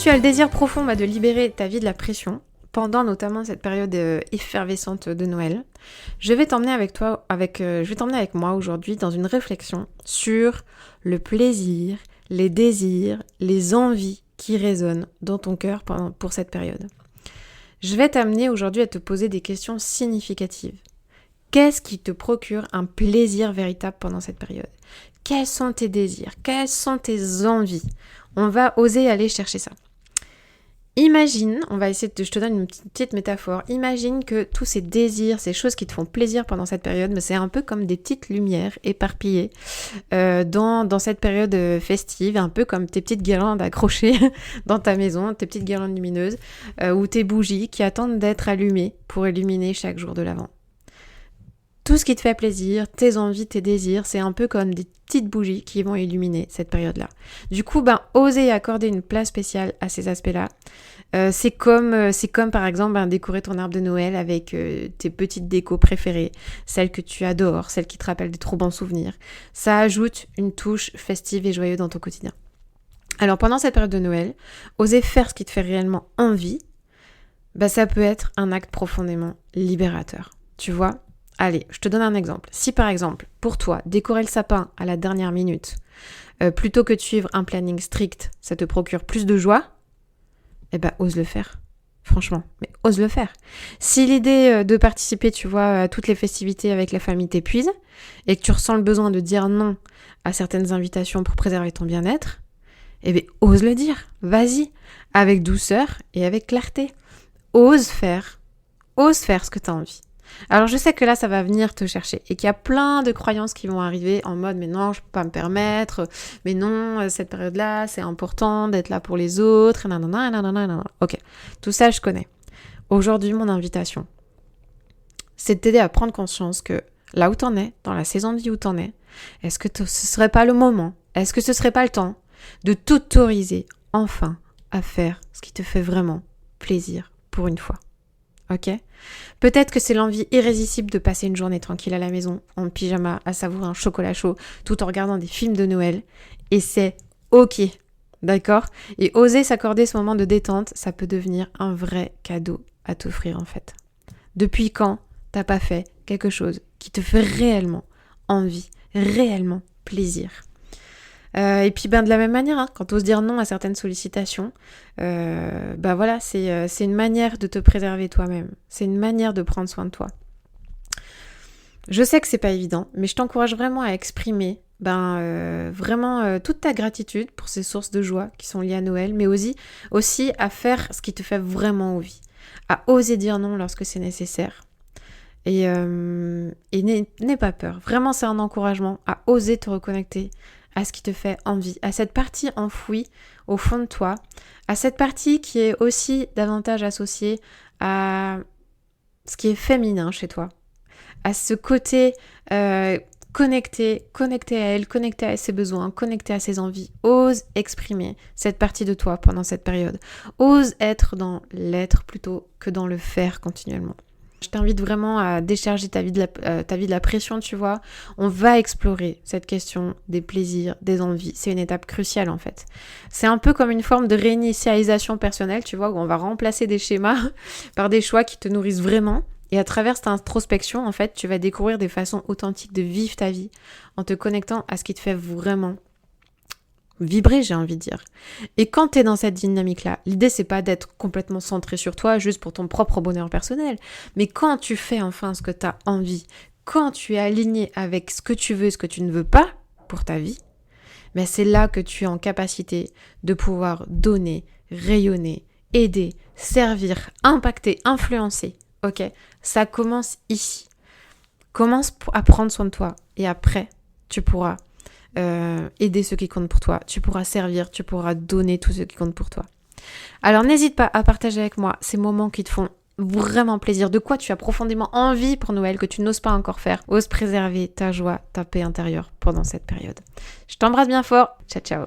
tu as le désir profond de libérer ta vie de la pression, pendant notamment cette période effervescente de Noël, je vais t'emmener avec moi aujourd'hui dans une réflexion sur le plaisir, les désirs, les envies qui résonnent dans ton cœur pour cette période. Je vais t'amener aujourd'hui à te poser des questions significatives. Qu'est-ce qui te procure un plaisir véritable pendant cette période ? Quels sont tes désirs ? Quelles sont tes envies ? On va oser aller chercher ça. Imagine, je te donne une petite métaphore, imagine que tous ces désirs, ces choses qui te font plaisir pendant cette période, mais c'est un peu comme des petites lumières éparpillées dans cette période festive, un peu comme tes petites guirlandes accrochées dans ta maison, tes petites guirlandes lumineuses, ou tes bougies qui attendent d'être allumées pour illuminer chaque jour de l'Avent. Tout ce qui te fait plaisir, tes envies, tes désirs, c'est un peu comme des petites bougies qui vont illuminer cette période-là. Du coup, oser accorder une place spéciale à ces aspects-là. C'est comme par exemple décorer ton arbre de Noël avec tes petites décos préférées, celles que tu adores, celles qui te rappellent des trop bons souvenirs. Ça ajoute une touche festive et joyeuse dans ton quotidien. Alors pendant cette période de Noël, oser faire ce qui te fait réellement envie, ça peut être un acte profondément libérateur. Tu vois ? Allez, je te donne un exemple. Si par exemple, pour toi, décorer le sapin à la dernière minute, plutôt que de suivre un planning strict, ça te procure plus de joie, ose le faire. Franchement, mais ose le faire. Si l'idée de participer, tu vois, à toutes les festivités avec la famille t'épuise, et que tu ressens le besoin de dire non à certaines invitations pour préserver ton bien-être, ose le dire. Vas-y, avec douceur et avec clarté. Ose faire ce que tu as envie. Alors je sais que là ça va venir te chercher et qu'il y a plein de croyances qui vont arriver en mode mais non je peux pas me permettre, mais non cette période là c'est important d'être là pour les autres, nanana. Ok, tout ça je connais. Aujourd'hui mon invitation c'est de t'aider à prendre conscience que là où t'en es, dans la saison de vie où t'en es, est-ce que ce serait pas le moment, est-ce que ce serait pas le temps de t'autoriser enfin à faire ce qui te fait vraiment plaisir pour une fois. Ok ? Peut-être que c'est l'envie irrésistible de passer une journée tranquille à la maison, en pyjama, à savourer un chocolat chaud, tout en regardant des films de Noël. Et c'est ok, d'accord ? Et oser s'accorder ce moment de détente, ça peut devenir un vrai cadeau à t'offrir en fait. Depuis quand t'as pas fait quelque chose qui te fait réellement envie, réellement plaisir ? Et puis de la même manière, quand tu oses dire non à certaines sollicitations, c'est une manière de te préserver toi-même. C'est une manière de prendre soin de toi. Je sais que c'est pas évident, mais je t'encourage vraiment à exprimer toute ta gratitude pour ces sources de joie qui sont liées à Noël, mais aussi à faire ce qui te fait vraiment envie, à oser dire non lorsque c'est nécessaire. Et n'aie pas peur. Vraiment, c'est un encouragement à oser te reconnecter à ce qui te fait envie, à cette partie enfouie au fond de toi, à cette partie qui est aussi davantage associée à ce qui est féminin chez toi, à ce côté connecté à elle, connecté à ses besoins, connecté à ses envies. Ose exprimer cette partie de toi pendant cette période. Ose être dans l'être plutôt que dans le faire continuellement. Je t'invite vraiment à décharger ta vie de la pression, tu vois. On va explorer cette question des plaisirs, des envies. C'est une étape cruciale, en fait. C'est un peu comme une forme de réinitialisation personnelle, tu vois, où on va remplacer des schémas par des choix qui te nourrissent vraiment. Et à travers cette introspection, en fait, tu vas découvrir des façons authentiques de vivre ta vie en te connectant à ce qui te fait vraiment vibrer, j'ai envie de dire. Et quand tu es dans cette dynamique-là, l'idée c'est pas d'être complètement centré sur toi juste pour ton propre bonheur personnel, mais quand tu fais enfin ce que tu as envie, quand tu es aligné avec ce que tu veux et ce que tu ne veux pas pour ta vie, c'est là que tu es en capacité de pouvoir donner, rayonner, aider, servir, impacter, influencer. Ok ? Ça commence ici. Commence à prendre soin de toi et après, tu pourras aider ceux qui comptent pour toi, tu pourras servir, tu pourras donner tout ce qui compte pour toi. Alors n'hésite pas à partager avec moi ces moments qui te font vraiment plaisir, de quoi tu as profondément envie pour Noël que tu n'oses pas encore faire. Ose préserver ta joie, ta paix intérieure pendant cette période. Je t'embrasse bien fort, ciao ciao.